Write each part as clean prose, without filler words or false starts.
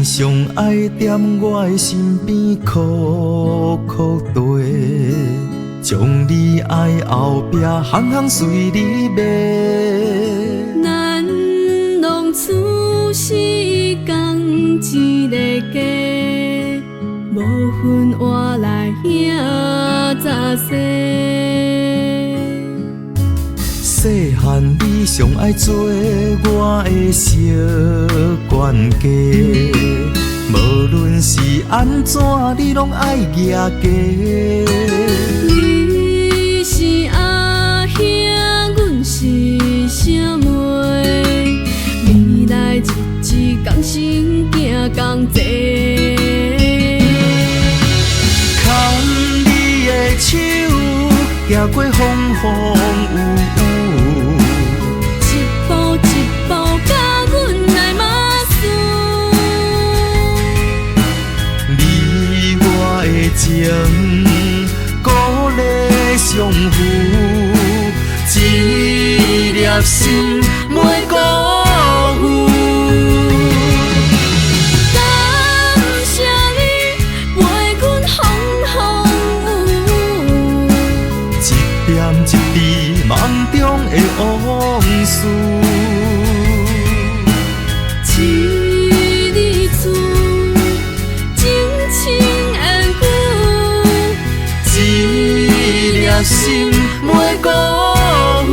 上爱踮我的身边，苦苦地，将你爱后壁，行行随你骂。咱拢处世共一个家，无分换来兄早细。细汉你上爱做我的小管家，无论是安怎，你拢爱举家。你是阿兄，阮是小妹，未来日子同心行同齐。牵你的手，行过风风雨雨。情鼓励相扶，一粒心袂辜负。感谢你陪阮风雨，一点一滴梦中的往事。心袂辜负。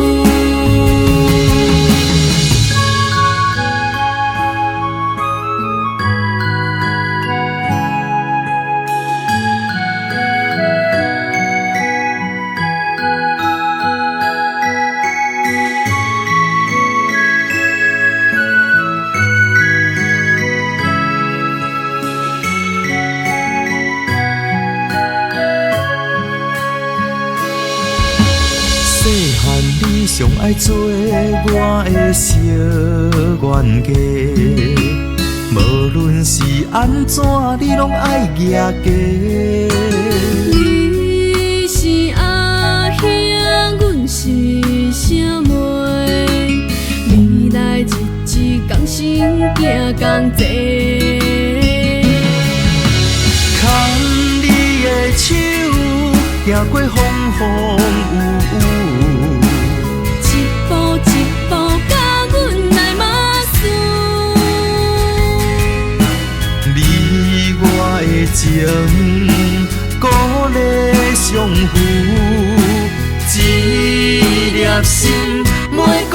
细汉你上爱做我的小冤家，无论是安怎，你拢爱举家。你是阿兄，阮是小妹，未来日子同心行同齐。牵你的手，行过风风雨雨。情鼓励相扶，一粒心袂辜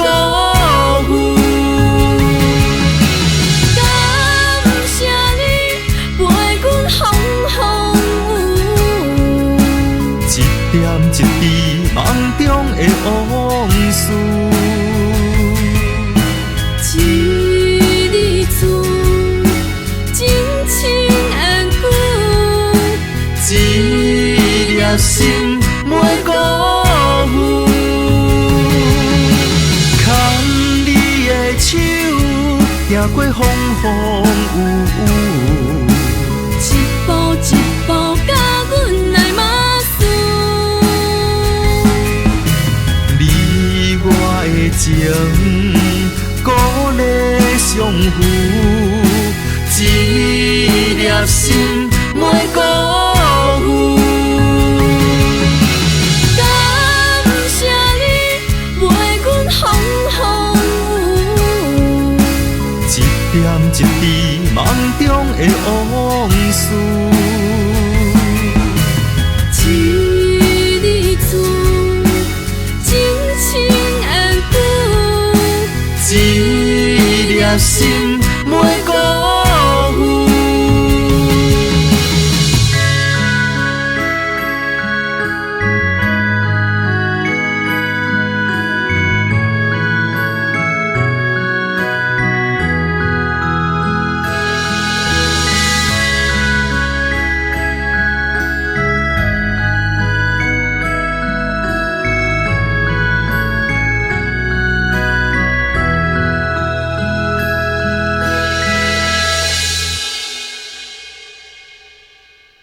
负。感谢你陪阮风雨，一点一滴梦中的往事。心袂辜负，牵你的手，行过风风雨雨，一步一步甲阮来嘛输。你我的情鼓励相扶，一粒心袂辜负。一点一滴梦中的往事，一日厝，真情安久，一粒心。